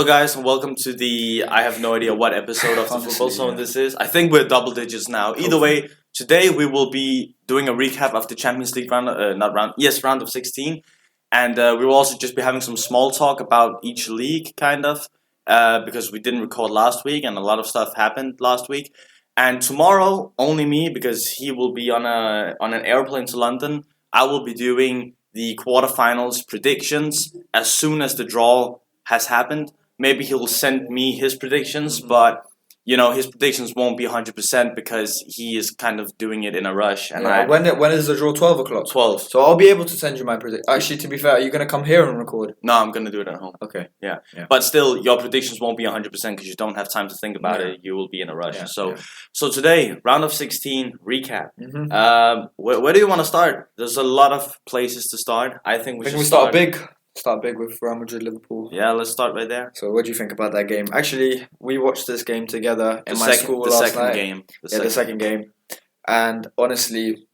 Hello, guys, and welcome to the I have no idea what episode of the Honestly, Football Zone yeah. this is. I think we're double digits now. Either way, today we will be doing a recap of the Champions League round of 16. And we will also just be having some small talk about each league, kind of, because we didn't record last week and a lot of stuff happened last week. And tomorrow, only me, because he will be on an airplane to London. I will be doing the quarterfinals predictions as soon as the draw has happened. Maybe he'll send me his predictions, but his predictions won't be 100% because he is kind of doing it in a rush. And When is the draw? 12 o'clock. 12. So I'll be able to send you my prediction. Actually, to be fair, are you gonna come here and record? No, I'm gonna do it at home. Okay. Yeah. Yeah. But still, your predictions won't be 100% because you don't have time to think about it. You will be in a rush. So today, round of 16 recap. Where do you want to start? There's a lot of places to start. I think we should start big. Start big with Real Madrid, Liverpool. Yeah, let's start right there. So, what do you think about that game? Actually, we watched this game together in my school the last second night. game. The second game. And honestly,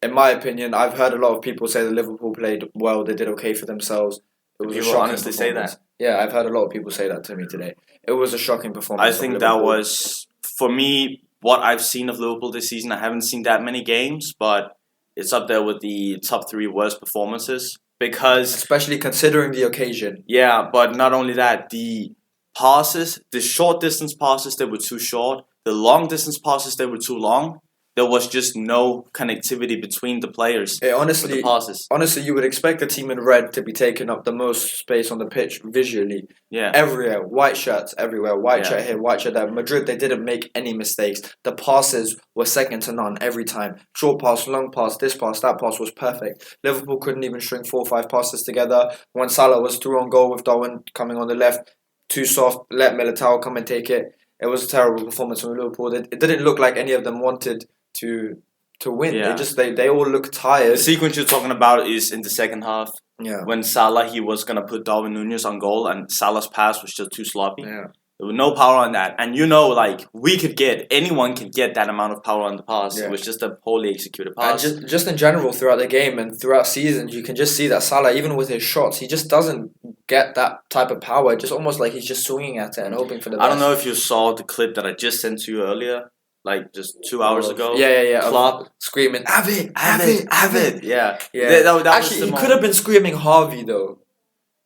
in my opinion, I've heard a lot of people say that Liverpool played well. They did okay for themselves. It was People a shocking honestly say that. Yeah, I've heard a lot of people say that to me today. It was a shocking performance. I think that was, for me, what I've seen of Liverpool this season. I haven't seen that many games, but it's up there with the top 3 worst performances. Because especially considering the occasion. Yeah, but not only that, the passes, the short distance passes, they were too short. The long distance passes, they were too long. There was just no connectivity between the players. Honestly, the passes. Honestly, you would expect the team in red to be taking up the most space on the pitch visually. Yeah. Everywhere, white shirts everywhere, white shirt here, white shirt there. Madrid, they didn't make any mistakes. The passes were second to none every time. Short pass, long pass, this pass, that pass was perfect. Liverpool couldn't even string 4 or 5 passes together. When Salah was through on goal with Darwin coming on the left, too soft, let Militao come and take it. It was a terrible performance from Liverpool. It didn't look like any of them wanted to win. Yeah. They all look tired. The sequence you're talking about is in the second half. Yeah. When Salah, he was going to put Darwin Núñez on goal and Salah's pass was just too sloppy. Yeah. There was no power on that. And anyone could get that amount of power on the pass. Yeah. It was just a poorly executed pass. And just in general throughout the game and throughout seasons, you can just see that Salah, even with his shots, he just doesn't get that type of power. Just almost like he's just swinging at it and hoping for the best. I don't know if you saw the clip that I just sent to you earlier. Like just 2 hours ago. Yeah. Klopp screaming, have it. Yeah. That Actually, he could have been screaming Harvey though.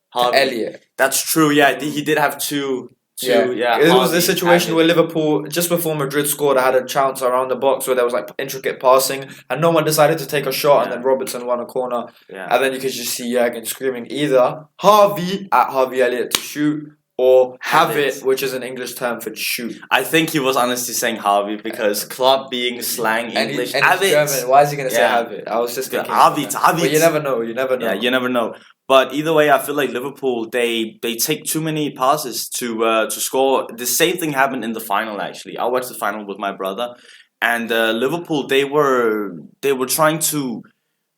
Harvey. Elliot. That's true. Yeah, he did have two. It was a situation where Liverpool, just before Madrid scored, had a chance around the box where there was like intricate passing, and no one decided to take a shot, and then Robertson won a corner, and then you could just see Jurgen screaming either Harvey at Harvey Elliott to shoot, or have it, which is an English term for shoot. I think he was honestly saying Harvey because Klopp being slang English. And he's German. Why is he going to say have it? I was just thinking. Harvey. But you never know. Yeah, you never know. But either way, I feel like Liverpool they take too many passes to score. The same thing happened in the final. Actually, I watched the final with my brother, and Liverpool they were trying to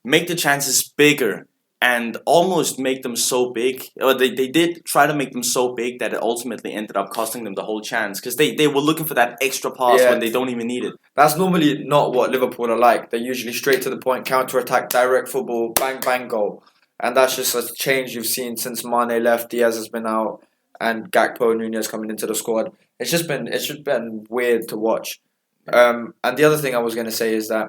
make the chances bigger. And almost make them so big. They did try to make them so big that it ultimately ended up costing them the whole chance. Because they were looking for that extra pass when they don't even need it. That's normally not what Liverpool are like. They're usually straight to the point, counter-attack, direct football, bang, bang, goal. And that's just a change you've seen since Mane left, Diaz has been out, and Gakpo and Núñez coming into the squad. It's just been weird to watch. And the other thing I was going to say is that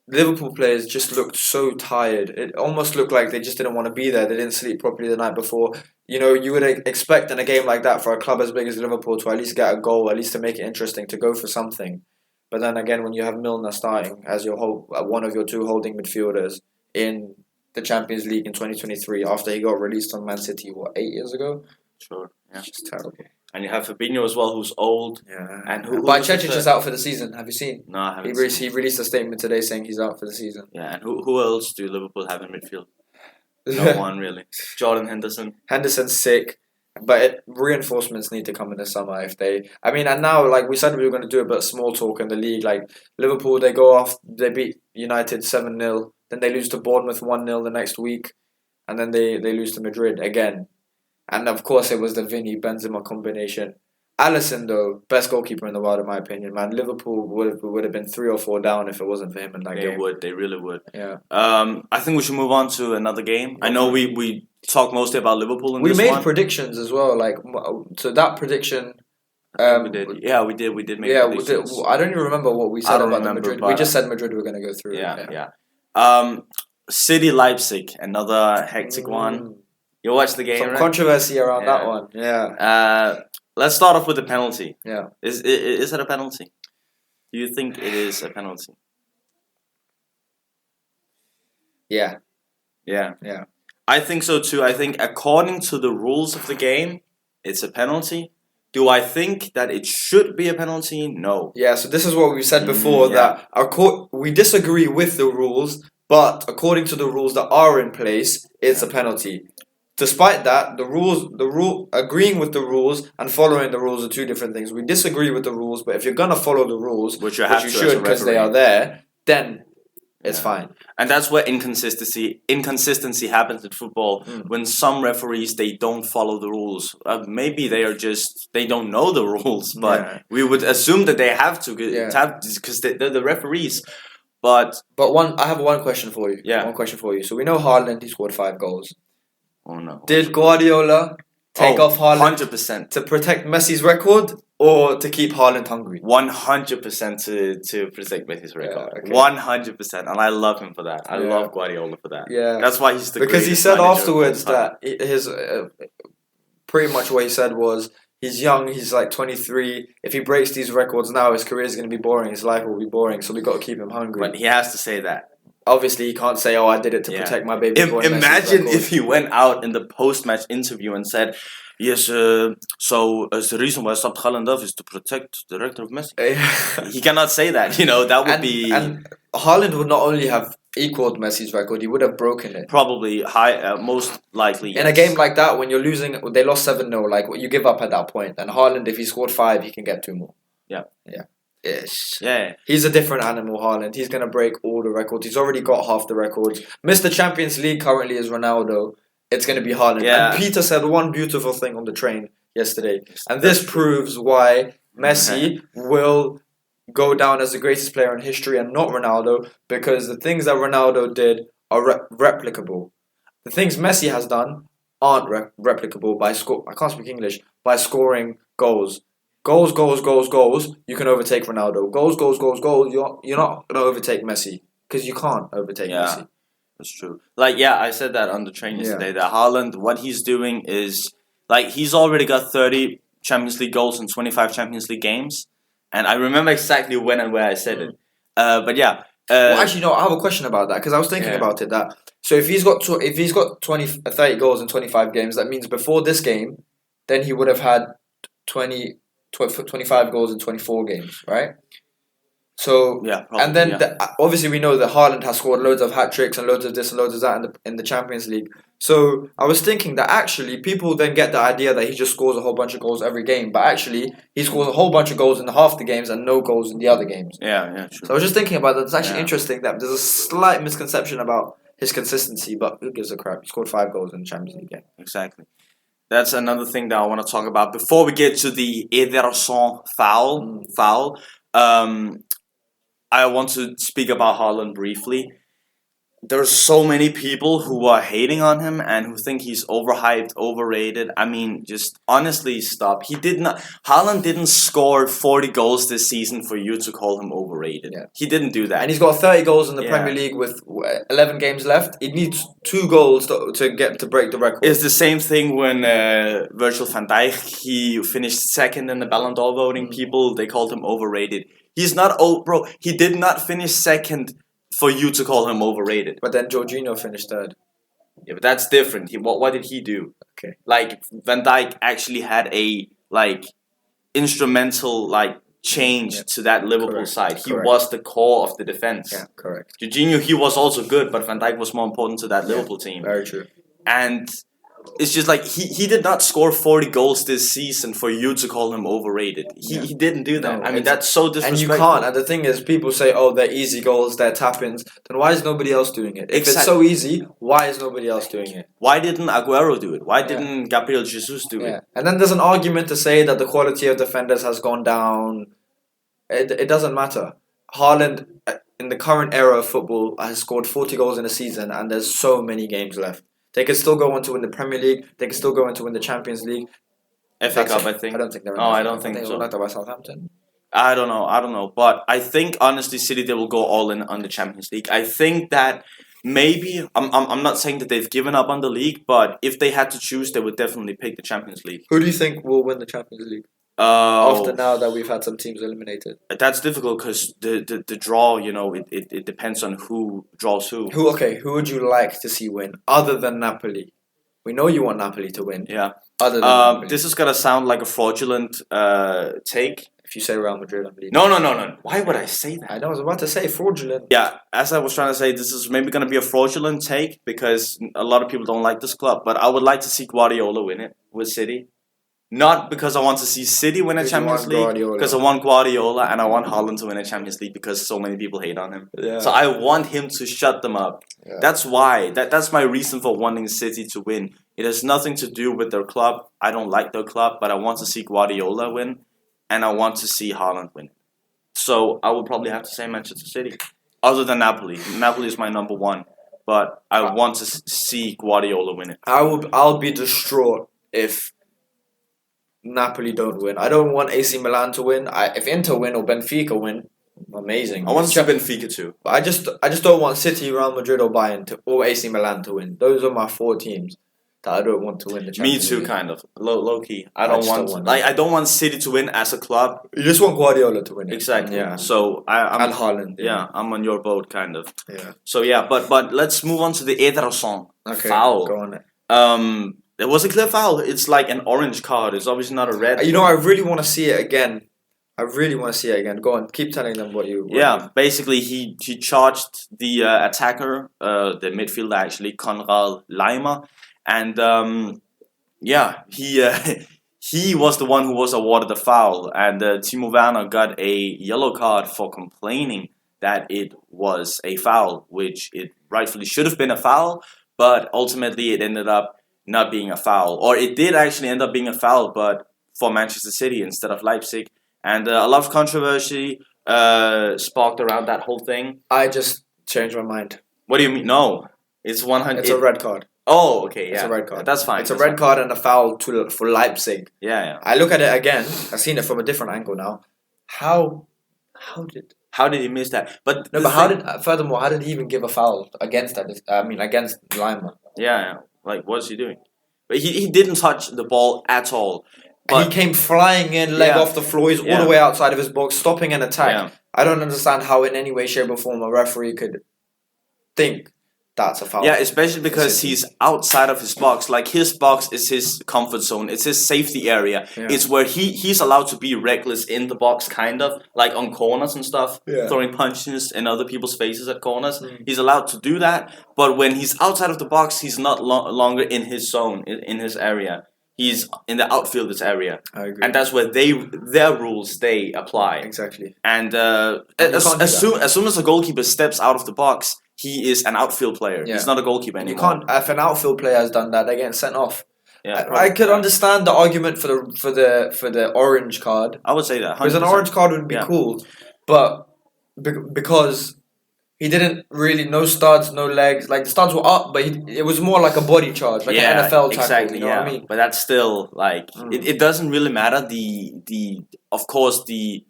Liverpool players just looked so tired. It almost looked like they just didn't want to be there. They didn't sleep properly the night before. You would expect in a game like that for a club as big as Liverpool to at least get a goal, at least to make it interesting, to go for something. But then again, when you have Milner starting as one of your 2 holding midfielders in the Champions League in 2023 after he got released from Man City, 8 years ago? Sure, yeah. It's just terrible. And you have Fabinho as well, who's old. Yeah. And but Cech is out for the season. Have you seen? No, I haven't. He released a statement today saying he's out for the season. Yeah, and who else do Liverpool have in midfield? No one really. Jordan Henderson. Henderson's sick, but reinforcements need to come in the summer and now like we said we were going to do a bit of small talk in the league. Like Liverpool, they beat United 7-0, then they lose to Bournemouth 1-0 the next week, and then they lose to Madrid again. And of course, it was the Vinny Benzema combination. Alisson, though, best goalkeeper in the world, in my opinion, man. Liverpool would have been 3 or 4 down if it wasn't for him in that game. They really would. Yeah. I think we should move on to another game. I know we talk mostly about Liverpool in We this made one. predictions as well. Like, so that prediction. We did. Yeah, we did. We did make predictions. I don't even remember what we I said don't about the remember, Madrid. We but, just said Madrid were going to go through. Yeah. City Leipzig, another hectic one. You watched the game, Some right? controversy around that Yeah. one. Yeah. Let's start off with the penalty. Yeah. Is it a penalty? Do you think it is a penalty? Yeah. Yeah. Yeah. I think so too. I think according to the rules of the game, it's a penalty. Do I think that it should be a penalty? No. Yeah, so this is what we said before, yeah. that we disagree with the rules, but according to the rules that are in place, it's a penalty. Despite that, agreeing with the rules and following the rules are two different things. We disagree with the rules, but if you're gonna follow the rules, Which you have to as a should because they referee. are there, then it's Yeah. fine. And that's where inconsistency happens in football. When some referees they don't follow the rules. Maybe they don't know the rules, but Yeah. we would assume that they have to Yeah. because they're the referees. But But I have one question for you. Yeah. One question for you. So we know Haaland, he scored 5 goals. oh no, Did Guardiola take off Haaland 100%. to protect Messi's record or to keep Haaland hungry? 100% to protect Messi's record. Yeah, okay. 100%, and I love him for that. I Yeah. love Guardiola for that. Yeah. That's why he's the Because he greatest said manager of afterwards all time. that his pretty much what he said was he's young, he's like 23. If he breaks these records now, his career is going to be boring. His life will be boring. So we got to keep him hungry. But he has to say that. Obviously, he can't say, "Oh, I did it to Yeah. protect my baby boy." Messi's Imagine record. if he went out in the post-match interview and said, "Yes, so the reason why I stopped Haaland off is to protect the record of Messi." He cannot say that. That would be And Haaland would not only have equaled Messi's record, he would have broken it. probably high, most likely. In a yes. game like that, when you're losing, they lost 7-0, like you give up at that point. And Haaland, if he scored 5, he can get 2 more. Yeah. Yeah. Ish. Yeah. He's a different animal, Haaland. He's going to break all the records. He's already got half the records. Mr. Champions League currently is Ronaldo. It's going to be Haaland. Yeah. And Peter said one beautiful thing on the train yesterday. And this proves why Messi will go down as the greatest player in history and not Ronaldo, because the things that Ronaldo did are replicable. The things Messi has done aren't replicable by I can't speak English. By scoring goals. Goals, you can overtake Ronaldo. Goals, you're not going to overtake Messi. Because you can't overtake Messi. That's true. I said that on the train yesterday, that Haaland, what he's doing is, he's already got 30 Champions League goals in 25 Champions League games. And I remember exactly when and where I said it. But yeah. Well, actually, no, I have a question about that. Because I was thinking about it. So if he's got 30 goals in 25 games, that means before this game, then he would have had 25 goals in 24 games, right? So yeah, probably, and then obviously we know that Haaland has scored loads of hat tricks and loads of this and loads of that in the Champions League. So I was thinking that actually people then get the idea that he just scores a whole bunch of goals every game, but actually he scores a whole bunch of goals in half the games and no goals in the other games. Yeah, true. So I was just thinking about that. It's actually interesting that there's a slight misconception about his consistency, but who gives a crap? He scored 5 goals in the Champions League game. Exactly. That's another thing that I want to talk about before we get to the Ederson foul. I want to speak about Haaland briefly. There's so many people who are hating on him and who think he's overhyped, overrated. I mean, just honestly, stop. Haaland didn't score 40 goals this season for you to call him overrated. Yeah. He didn't do that. And he's got 30 goals in the Premier League with 11 games left. He needs 2 goals to break the record. It's the same thing when Virgil van Dijk, he finished second in the Ballon d'Or voting. People, they called him overrated. He's not bro. He did not finish second for you to call him overrated. But then Jorginho finished 3rd. Yeah, but that's different. What did he do? Okay. Van Dijk actually had a instrumental change to that Liverpool side. He was the core of the defense. Yeah, correct. Jorginho, he was also good, but Van Dijk was more important to that Liverpool team. Very true. And it's just he did not score 40 goals this season for you to call him overrated. He didn't do that. No, I mean, that's so disrespectful. And you can't. And the thing is, people say, oh, they're easy goals, they're tap-ins. Then why is nobody else doing it? If it's so easy, why is nobody else doing it? Why didn't Aguero do it? Why didn't Gabriel Jesus do it? And then there's an argument to say that the quality of defenders has gone down. It doesn't matter. Haaland, in the current era of football, has scored 40 goals in a season, and there's so many games left. They could still go on to win the Premier League. They could still go on to win the Champions League. FA That's Cup, it. I think. I don't think they're. Oh, I don't think they so. were knocked out by Southampton. I don't know. But I think honestly, City they will go all in on the Champions League. I think that maybe I'm not saying that they've given up on the league, but if they had to choose, they would definitely pick the Champions League. Who do you think will win the Champions League? Uh, After now that we've had some teams eliminated. that's difficult because the draw, it depends on who draws who. Who would you like to see win other than Napoli? We know you want Napoli to win. Yeah. Other than Napoli. This is gonna sound like a fraudulent take. If you say Real Madrid, I'm leaving. No. Why would I say that? I know. I was about to say fraudulent. Yeah, as I was trying to say, this is maybe going to be a fraudulent take because a lot of people don't like this club. But I would like to see Guardiola win it with City. Not because I want to see City win a Because you Champions want League, Guardiola. because I want Guardiola and I want Haaland to win a Champions League because so many people hate on him. Yeah. So I want him to shut them up. Yeah. That's why. That's my reason for wanting City to win. It has nothing to do with their club. I don't like their club, but I want to see Guardiola win, and I want to see Haaland win. So I would probably have to say Manchester City, other than Napoli. Napoli is my number one, but I want to see Guardiola win it. I'll be distraught if Napoli don't win. I don't want AC Milan to win. If Inter win or Benfica win, amazing. I want to see Benfica too. But I just don't want City, Real Madrid, or Bayern or AC Milan to win. Those are my 4 teams that I don't want to win the Me Champions too, League. kind of low key. I just don't don't want want I don't want City to win as a club. You just want Guardiola to win it. Exactly. Yeah. So I'm And Haaland. yeah, I'm on your boat, kind of. Yeah. So yeah, but let's move on to the Ederson Okay. foul. Go on it. There was a clear foul. It's like an orange card. It's obviously not a red. You know, I really want to see it again. Go on. Keep telling them what you. Yeah, basically he charged the attacker, the midfielder actually, Konrad Leimer, and he was the one who was awarded the foul, and Timo Werner got a yellow card for complaining that it was a foul, which it rightfully should have been a foul, but ultimately it ended up not being a foul, or it did actually end up being a foul, but for Manchester City instead of Leipzig, and a lot of controversy sparked around that whole thing. I just changed my mind. What do you mean? No, it's 100. It's a red card. Oh, okay, yeah. It's a red card. That's fine. It's a red card and a foul for Leipzig. Yeah. I look at it again. I've seen it from a different angle now. How did he miss that? But furthermore, how did he even give a foul against that? Against Lima. Yeah. Like, what's he doing? But he didn't touch the ball at all. But He came flying in, leg off the floor. He's all the way outside of his box, stopping an attack. Yeah. I don't understand how, in any way, shape, or form, a referee could think that's a foul. Yeah, especially because he's outside of his box. Like, his box is his comfort zone. It's his safety area. Yeah. It's where he's allowed to be reckless in the box, kind of. Like, on corners and stuff. Yeah. Throwing punches in other people's faces at corners. Mm. He's allowed to do that. But when he's outside of the box, he's not longer in his zone, in his area. He's in the outfielders area. I agree. And that's where their rules, they apply. Exactly. And as soon as a goalkeeper steps out of the box, he is an outfield player. Yeah. He's not a goalkeeper anymore. You can't. If an outfield player has done that, they're getting sent off. Yeah, I could understand the argument for the orange card. I would say that. 100%. Because an orange card would be cool, but because he didn't really no studs, no legs. Like the studs were up, but it was more like a body charge, like an NFL tackle. Exactly. You know what I mean? But that's still like it doesn't really matter. Of course the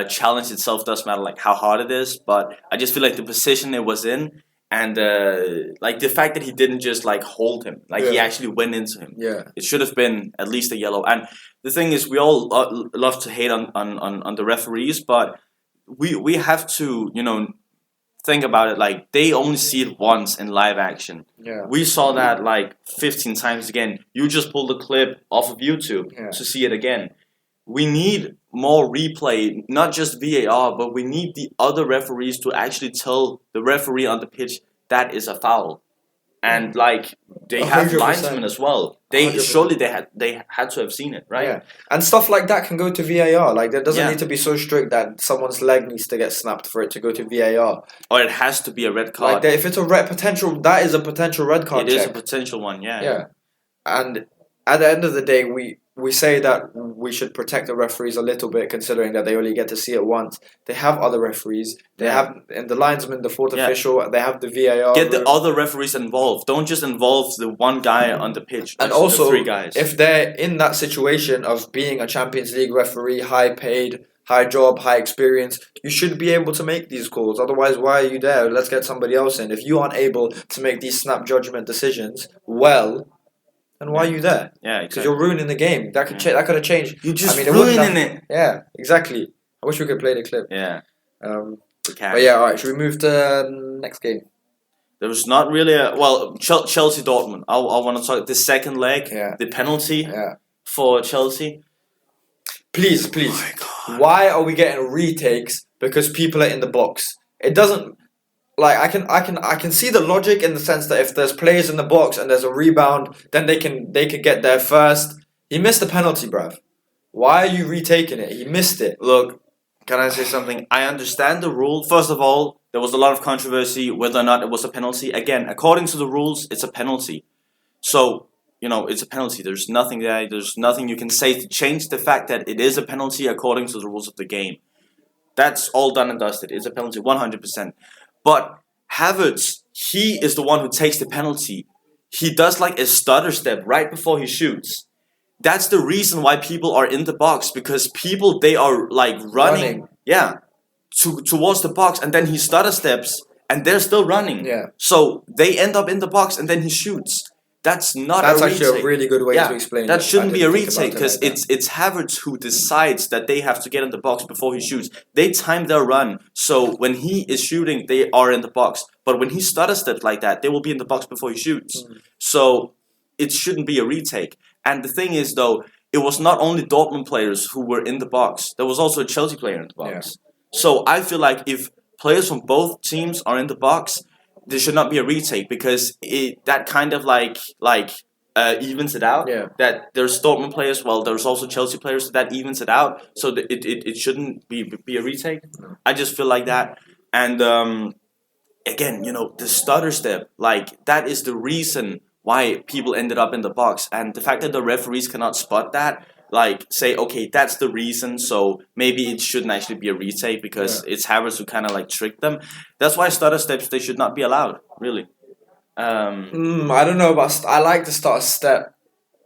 challenge itself does matter, like how hard it is. But I just feel like the position it was in. And like the fact that he didn't just like hold him, like he actually went into him. Yeah, it should have been at least a yellow. And the thing is, we all love to hate on the referees, but we have to think about it. Like they only see it once in live action. Yeah, we saw that like 15 times again. You just pull the clip off of YouTube to see it again. We need more replay, not just VAR, but we need the other referees to actually tell the referee on the pitch that is a foul. And like they 100%. have linesmen as well. They 100%. surely they had to have seen it, right? Yeah, and stuff like that can go to VAR. Like there doesn't Yeah. need to be so strict that someone's leg needs to get snapped for it to go to VAR. Or it has to be a red card. Like if it's a potential, that is a potential red card. It is check. a potential one, yeah. Yeah, and at the end of the day, we say that we should protect the referees a little bit, considering that they only get to see it once. They have other referees. They have, and the linesman, the fourth official. They have the VAR. Get the other referees involved. Don't just involve the one guy on the pitch. And just also, the 3 guys. if they're in that situation of being a Champions League referee, high paid, high job, high experience, you should be able to make these calls. Otherwise, why are you there? Let's get somebody else in. If you aren't able to make these snap judgment decisions well, then why are you there? Yeah, Because exactly. you're ruining the game. That could that could have changed. You're just it wouldn't ruining it. Yeah, exactly. I wish we could play the clip. Yeah, we can. But yeah, all right. Should we move to the next game? There was not really Chelsea Dortmund. I want to talk the second leg. Yeah. The penalty Yeah. for Chelsea. Please. Oh my God. Why are we getting retakes because people are in the box? It doesn't. Like I can see the logic in the sense that if there's players in the box and there's a rebound, then they can get there first. He missed the penalty, bruv. Why are you retaking it? He missed it. Look, can I say something? I understand the rule. First of all, there was a lot of controversy whether or not it was a penalty. Again, according to the rules, it's a penalty. So, it's a penalty. There's nothing there. There's nothing you can say to change the fact that it is a penalty according to the rules of the game. That's all done and dusted. It's a penalty, 100%. But Havertz, he is the one who takes the penalty. He does like a stutter step right before he shoots. That's the reason why people are in the box, because people, they are like running. Yeah, towards the box, and then he stutter steps and they're still running. Yeah. So they end up in the box and then he shoots. That's not That's a retake. actually a really good way to explain That it. shouldn't I be a didn't think about retake, it because like that. it's Havertz who decides that they have to get in the box before he shoots. They time their run, so when he is shooting, they are in the box. But when he stutter steps like that, they will be in the box before he shoots. So it shouldn't be a retake. And the thing is, though, it was not only Dortmund players who were in the box. There was also a Chelsea player in the box. So I feel like if players from both teams are in the box, there should not be a retake, because that kind of evens it out. Yeah. That there's Dortmund players, there's also Chelsea players, that evens it out. So that it shouldn't be a retake. I just feel like that. And again, the stutter step, that is the reason why people ended up in the box. And the fact that the referees cannot spot that, say, okay, that's the reason, so maybe it shouldn't actually be a retake, because it's Havertz who kind of tricked them. That's why stutter steps, they should not be allowed, really. I don't know, but I like the stutter step.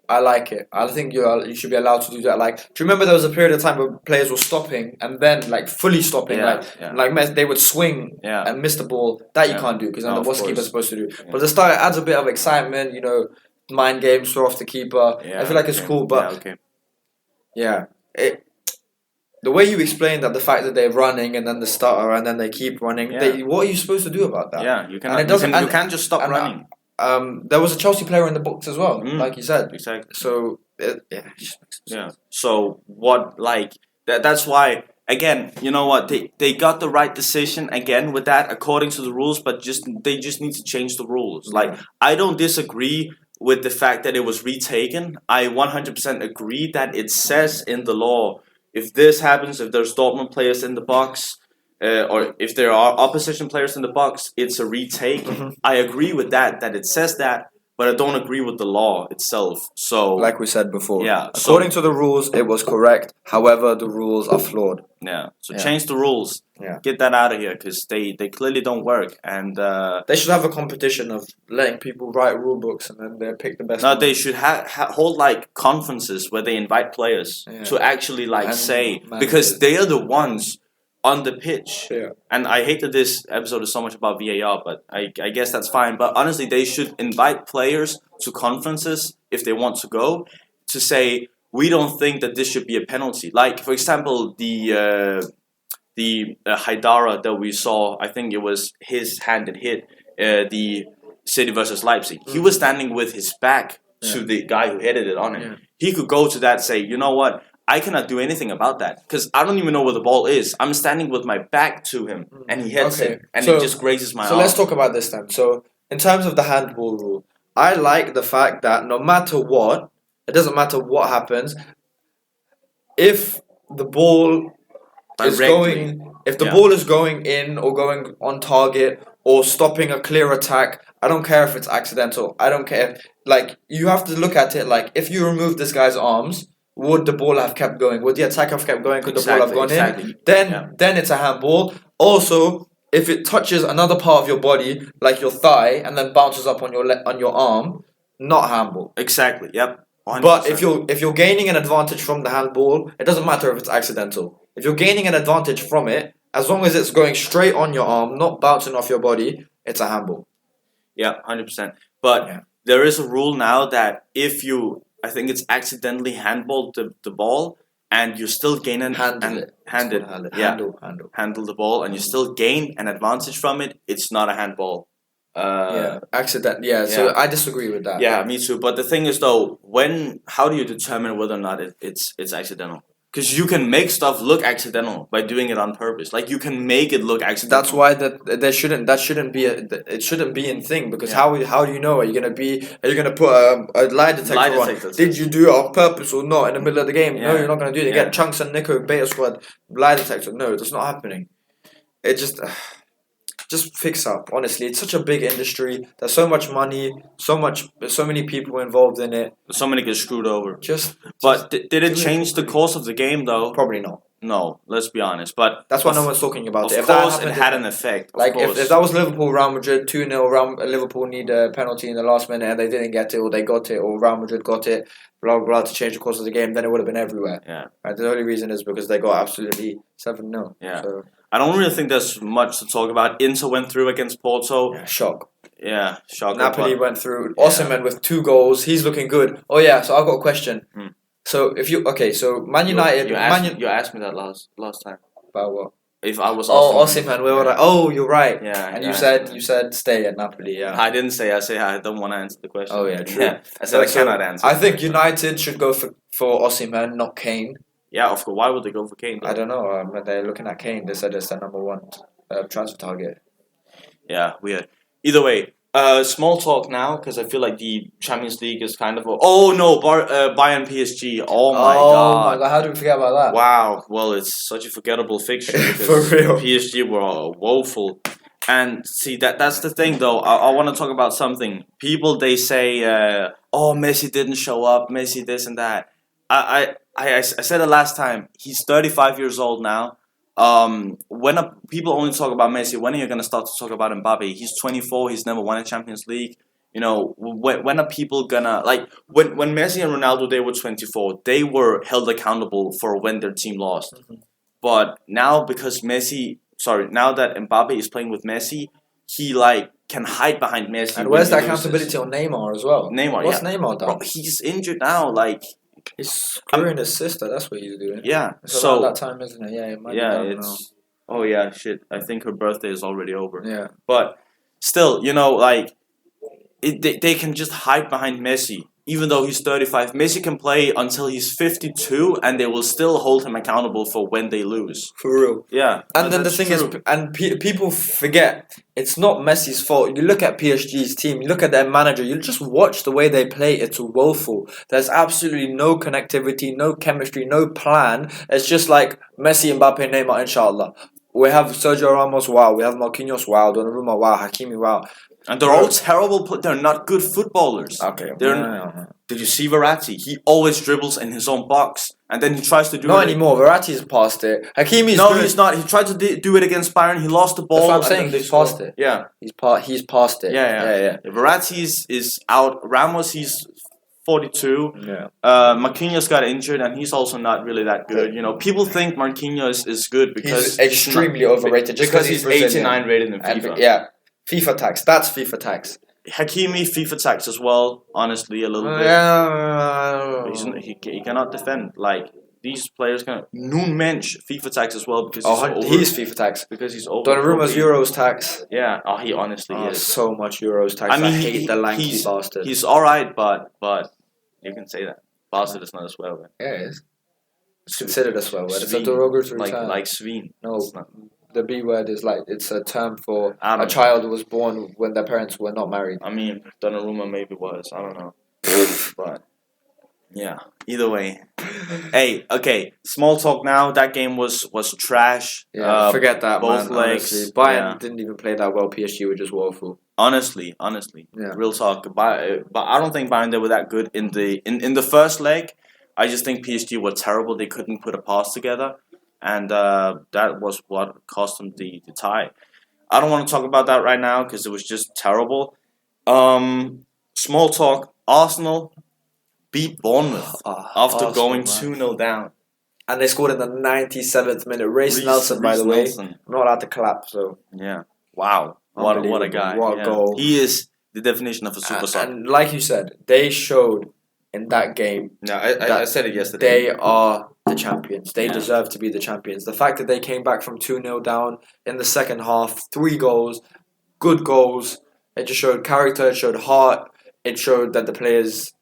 I like it. I think you should be allowed to do that. Do you remember there was a period of time where players were stopping and then fully stopping, they would swing and miss the ball. That you can't do, because then what's the keeper supposed to do? Yeah. But the start adds a bit of excitement, mind games, throw off the keeper. I feel like it's cool, but the way you explained that, the fact that they're running and then the stutter and then they keep running, what are you supposed to do about that? Yeah, you can't just stop running. There was a Chelsea player in the box as well, like you said. Exactly. So it just makes sense. So what that's why, again, you know what, they got the right decision again with that according to the rules, but they just need to change the rules. I don't disagree with the fact that it was retaken. I 100% agree that it says in the law, if this happens, if there's Dortmund players in the box, or if there are opposition players in the box, it's a retake. I agree with that it says that, but I don't agree with the law itself. So, like we said before, yeah, according to the rules, it was correct. However, the rules are flawed. Yeah, so change the rules. Yeah. Get that out of here, because they clearly don't work. And they should have a competition of letting people write rule books and then they pick the best. No, one. they should hold conferences where they invite players to actually say, because they are the ones on the pitch. Yeah. And I hate that this episode is so much about VAR, but I guess that's fine. But honestly, they should invite players to conferences if they want to go, to say, we don't think that this should be a penalty. For example, the Haidara that we saw, I think it was his hand that hit the City versus Leipzig. He was standing with his back to the guy who headed it on him. Yeah. He could go to that and say, you know what, I cannot do anything about that, because I don't even know where the ball is. I'm standing with my back to him, and he hits it, and it just grazes my arm. So let's talk about this then. So in terms of the handball rule, I like the fact that no matter what, it doesn't matter what happens, if the ball ball is going in or going on target or stopping a clear attack, I don't care if it's accidental. I don't care. You have to look at it if you remove this guy's arms, would the ball have kept going? Would the attack have kept going? Could the ball have gone in? Yeah. Then it's a handball. Also, if it touches another part of your body, like your thigh, and then bounces up on your arm, not handball. Exactly. Yep. 100%. But if you're gaining an advantage from the handball, it doesn't matter if it's accidental. If you're gaining an advantage from it, as long as it's going straight on your arm, not bouncing off your body, it's a handball. Yeah, 100%. But there is a rule now that if you, I think it's accidentally handballed the ball, and you still gain handle the ball, and you still gain an advantage from it, it's not a handball. Accident. Yeah, so I disagree with that. Yeah, me too. But the thing is, though, how do you determine whether or not it's accidental? Because you can make stuff look accidental by doing it on purpose. Like you can make it look accidental. That's why it shouldn't be in thing, because how do you know? Are you gonna put a lie detector on? Did you do it on purpose or not in the middle of the game? No, you're not gonna do it. You get Chunks and Nico Beta Squad lie detector. No, that's not happening. It just fix up. Honestly, it's such a big industry. There's so much money, so many people involved in it. So many get screwed over. But did it change the course of the game though? Probably not. No, let's be honest. But that's why no one's talking about it. Of course, it had an effect. Like if that was Liverpool, Real Madrid 2-0, Liverpool need a penalty in the last minute and they didn't get it, or they got it, or Real Madrid got it, blah blah blah, to change the course of the game, then it would have been everywhere. Yeah. Right. The only reason is because they got absolutely 7-0. Yeah. So. I don't really think there's much to talk about. Inter went through against Porto. Yeah, shock. Yeah, shock. Napoli went through. Osimhen with 2 goals. He's looking good. Oh yeah, so I've got a question. So so Man United. You asked me that last time. About what? If I was Osimhen, we were like, oh, you're right. Yeah. And you said stay at Napoli. Yeah. I didn't say. I say I don't want to answer the question. Oh yeah, true. Yeah. I said I cannot answer. I think United should go for Osimhen, not Kane. Yeah, of course. Why would they go for Kane? I don't know. They're looking at Kane. They said it's their number 1 transfer target. Yeah, weird. Either way, small talk now, because I feel like the Champions League is kind of Bayern PSG. Oh my god! How do we forget about that? Wow. Well, it's such a forgettable fixture because For real. PSG were woeful. And see that's the thing though. I want to talk about something. People they say, Messi didn't show up. Messi this and that. I said it last time. He's 35 years old now. People only talk about Messi, when are you gonna start to talk about Mbappe? He's 24. He's never won a Champions League. You know, when are people gonna when Messi and Ronaldo they were 24, they were held accountable for when their team lost. Mm-hmm. But now now that Mbappe is playing with Messi, he can hide behind Messi. And where's the accountability on Neymar as well? What's Neymar done? Bro, he's injured now. He's screwing his sister. That's what he's doing. Yeah. It's around that time, isn't it? Yeah. It might be done now. Oh yeah, shit. I think her birthday is already over. Yeah. But still, they can just hide behind Messi. Even though he's 35, Messi can play until he's 52, and they will still hold him accountable for when they lose. For real. Yeah. And then the thing is, people forget, it's not Messi's fault. You look at PSG's team, you look at their manager, you just watch the way they play, it's woeful. There's absolutely no connectivity, no chemistry, no plan. It's just like Messi, Mbappe, Neymar, inshallah. We have Sergio Ramos, wow. We have Marquinhos, wow. Donnarumma, wow. Hakimi, wow. And they're all terrible. They're not good footballers. Okay. Did you see Verratti? He always dribbles in his own box, and then he tries to do. Not anymore. Verratti's past it. Hakimi's good. He's not. He tried to do it against Bayern. He lost the ball. That's what I'm saying. He's past it. Yeah. He's past it. Yeah. Verratti is out. Ramos, he's 42. Yeah. Marquinhos got injured, and he's also not really that good. You know, people think Marquinhos is good because he's extremely overrated. Just because he's 89 rated in FIFA. FIFA tax. That's FIFA tax. Hakimi FIFA tax as well. Honestly, a little bit. Yeah. He cannot defend. These players can. Noon Mensch FIFA tax as well because he's FIFA tax because he's over. Donnarumma's Euros tax. Yeah. Oh, he honestly is. So much Euros tax. I hate the lanky bastard. He's all right, but you can say that bastard is not a swear word. Yeah, it is. It's considered a swear word. It's a derogatory term. Like Sveen. No. The B word is it's a term for a child who was born when their parents were not married. I mean, Donnarumma maybe was. I don't know. But, yeah. Either way. Hey, okay. Small talk now. That game was trash. Yeah, forget that, both man. legs. Honestly. Bayern didn't even play that well. PSG were just woeful. Honestly. Yeah. Real talk. But I don't think Bayern, they were that good in the first leg. I just think PSG were terrible. They couldn't put a pass together, and that was what cost them the tie. I don't want to talk about that right now because it was just terrible. Small talk. Arsenal beat Bournemouth after Arsenal, going man. 2-0 down. And they scored in the 97th minute. Reece Reece- Nelson, by Reece the way. Nelson. I'm not allowed to clap, so. Yeah. Wow. What a Unbelievable. guy. What a Yeah. goal. He is the definition of a superstar. And like you said, they showed in that game No, I said it yesterday. they are the champions. They Yeah. deserve to be the champions. The fact that they came back from 2-0 down in the second half, 3 goals, good goals, it just showed character, it showed heart, it showed that the players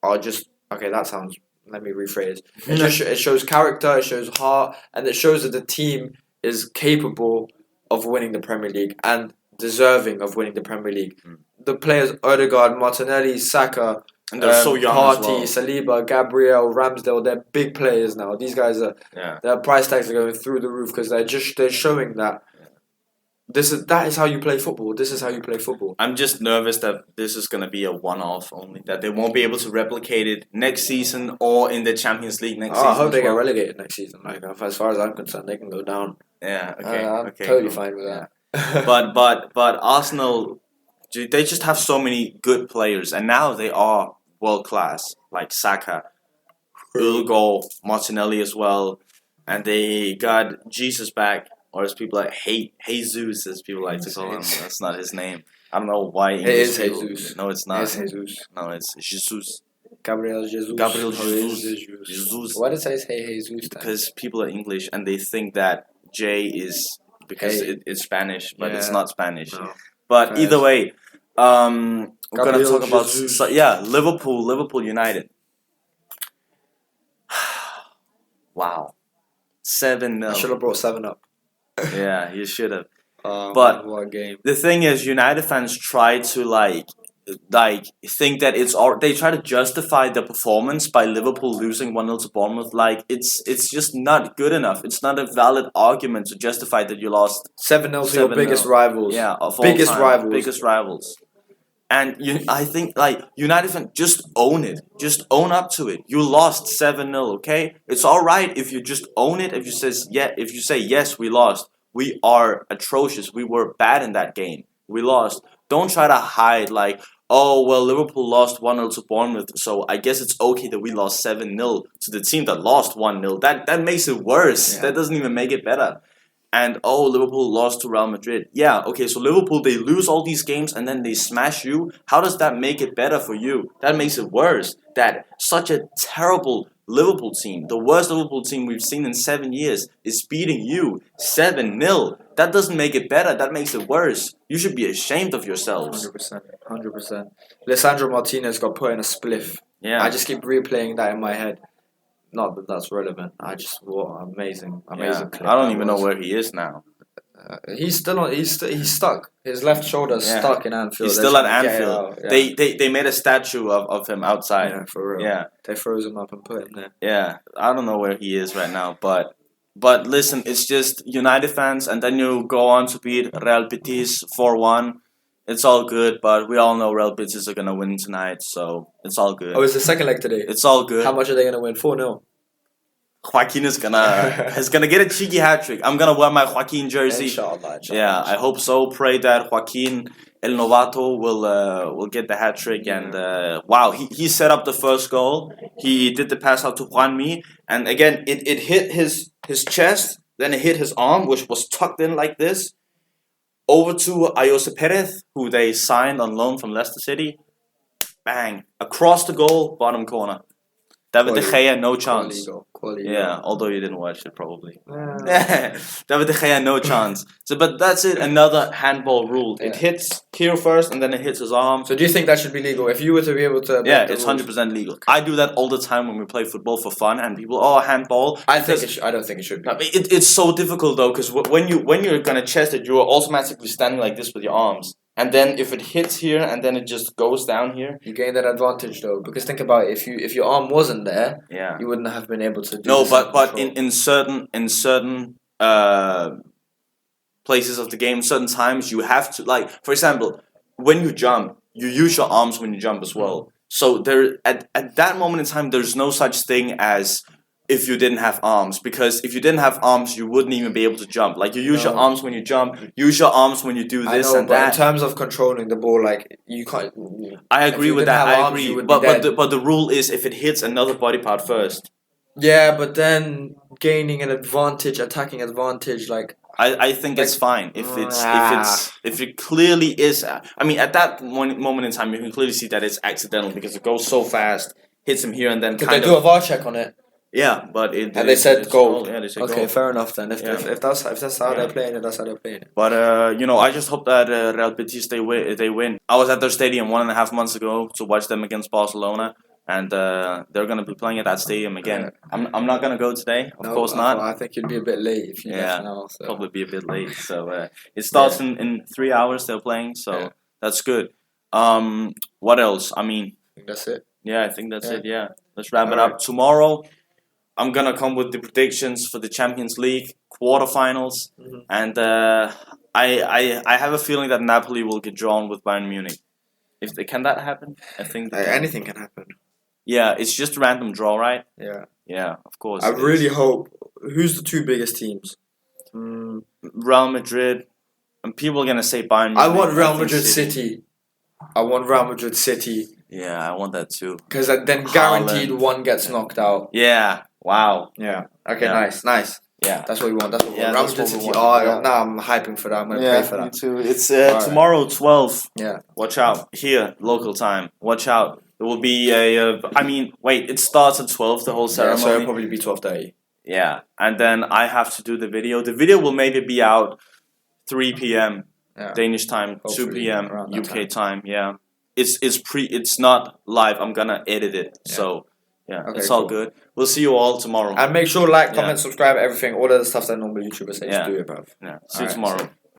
are just... Okay, that sounds... Let me rephrase. It shows character, it shows heart, and it shows that the team is capable of winning the Premier League and deserving of winning the Premier League. The players Odegaard, Martinelli, Saka, And they're so young as Partey, well. Saliba, Gabriel, Ramsdale, they're big players now. These guys are Yeah. their price tags are going through the roof because they're showing that that is how you play football. This is how you play football. I'm just nervous that this is going to be a one-off only. That they won't be able to replicate it next season or in the Champions League next season. I hope as they get well. relegated next season. Like as far as I'm concerned, they can go down. Yeah. Okay. I'm okay. totally cool. fine with Yeah. that. But Arsenal, they just have so many good players, and now they are world class. Like Saka, Ulgo, Martinelli as well, and they got Jesus back, or as people like Jesus, as people like to call him. That's not his name. I don't know why. It English is people- Jesus. No, it's not. It's Jesus. No, it's Jesus. Gabriel Jesus. Gabriel Or is Jesus. Jesus. Why did it say Hey Jesus? then? Because people are English and they think that J is because Hey. it's Spanish, but it's Yeah. not Spanish. No. But Fast. either way, we're gonna Gabriel talk about Jesus. Liverpool United. Wow, 7-0. I should have brought 7 up. Yeah, you should have. But what a game. The thing is, United fans try to like think that it's all. They try to justify the performance by Liverpool losing 1-0 to Bournemouth. Like it's just not good enough. It's not a valid argument to justify that you lost. 7-0 to your 7-0. biggest rivals. Yeah, of all Biggest time, rivals. biggest rivals. And I think like United fans just own it. Just own up to it. You lost 7-0, okay? It's all right if you just own it. If you say yes, we lost. We are atrocious. We were bad in that game. We lost. Don't try to hide like, oh well, Liverpool lost 1-0 to Bournemouth, so I guess it's okay that we lost 7-0 to the team that lost 1-0. That makes it worse. Yeah. That doesn't even make it better. And oh, Liverpool lost to Real Madrid. Yeah, okay, so Liverpool, they lose all these games and then they smash you. How does that make it better for you? That makes it worse. That such a terrible Liverpool team, the worst Liverpool team we've seen in 7 years, is beating you 7-0. That doesn't make it better. That makes it worse. You should be ashamed of yourselves. 100%. Lisandro Martinez got put in a spliff. Yeah. I just keep replaying that in my head. Not that that's relevant. What amazing yeah. clip I don't that even know was. where he is now. He's still on. He's stuck. His left shoulder's Yeah. stuck in Anfield. He's They're still at trying to get it Anfield. out, yeah. They made a statue of him outside. Yeah, for real. Yeah. They froze him up and put him there. Yeah, I don't know where he is right now, but listen, it's just United fans, and then you go on to beat Real Betis 4-1. It's all good, but we all know Real Betis are gonna win tonight, so it's all good. Oh, it's the second leg today. It's all good. How much are they gonna win? 4-0. Joaquin is gonna get a cheeky hat trick. I'm gonna wear my Joaquin jersey. Inshallah. Yeah, I hope so. Pray that Joaquin El Novato will get the hat trick. And wow, he set up the first goal. He did the pass out to Juanmi, and again it hit his chest, then it hit his arm, which was tucked in like this, over to Ayose Perez, who they signed on loan from Leicester City. Bang, across the goal, bottom corner. David De Gea, no chance. Quality Yeah, although you didn't watch it probably. Yeah. David De Gea, no chance. So, but that's it. Another handball rule. It Yeah. hits Kiro first, and then it hits his arm. So do you think that should be legal? If you were to be able to... Yeah, make the it's rules- 100% legal. I do that all the time when we play football for fun, and people, oh, handball. I think Because- I don't think it should be. it's so difficult though, because when you're gonna chest it, you are automatically standing like this with your arms, and then if it hits here and then it just goes down here. You gain that advantage though, because think about it. If your arm wasn't there, Yeah. you wouldn't have been able to do. No, the but same but control. in certain places of the game, certain times you have to, like, for example, when you jump, you use your arms when you jump as well. So there at that moment in time, there's no such thing as if you didn't have arms, because if you didn't have arms, you wouldn't even be able to jump. Like you use your No. arms when you jump, use your arms when you do I this know, and but in that. terms of controlling the ball, like you can't. I if agree you with didn't that. have I arms, you agree, would be but dead. but the rule is if it hits another body part first. Yeah, but then gaining an advantage, attacking advantage, like I think it's fine if it clearly is. I mean, at that moment in time, you can clearly see that it's accidental because it goes so fast, hits him here and then did kind they do a of VAR check on it? yeah. But it And they said it's a goal. Yeah, they said Okay, goal. fair enough then. If, Yeah. if that's how Yeah. they're playing it, that's how they're playing it. But I just hope that Real Betis they win. I was at their stadium 1.5 months ago to watch them against Barcelona, and they're gonna be playing at that stadium again. I'm not gonna go today, of course not. I think you'd be a bit late if you Yeah, left now. So. Probably be a bit late. So it starts in 3 hours. They're playing, so Yeah. that's good. What else? I mean, I think that's it. yeah, I think that's Yeah. it. Yeah, let's wrap it Alright. up. Tomorrow, I'm gonna come with the predictions for the Champions League quarterfinals, Mhm. and I have a feeling that Napoli will get drawn with Bayern Munich. If they can that happen, I think they can. Anything can happen. Yeah, it's just a random draw, right? Yeah. Yeah, of course. I it is. really hope. Who's the two biggest teams? Real Madrid, and people are gonna say Bayern Munich. I want Real think Madrid City. I want Real Madrid City Yeah, I want that too. because then guaranteed Haaland. one gets knocked out. Yeah. Wow. Yeah. Okay. Yeah. Nice. Yeah. That's what we want. That's what we Yeah, want. Real that's Madrid what we City. want. Oh, Yeah. now I'm hyping for that. I'm gonna pray for me that. too. It's Alright. tomorrow 12. Yeah. Watch out here, local time. Watch out. There will be a. I mean, wait. It starts at 12. The whole Yeah, ceremony. so it'll probably be 12:30. Yeah, and then I have to do the video. The video will maybe be out 3 p.m. Yeah. Danish time, 2 Hopefully p.m. around that UK time. Yeah, it's not live. I'm gonna edit it. Yeah. So yeah, Okay, it's all cool. good. We'll see you all tomorrow. And make sure like, Yeah. comment, subscribe, everything, all of the stuff that normal YouTubers say. Yeah. Just do it, bruv. Yeah, see you Alright, tomorrow. so-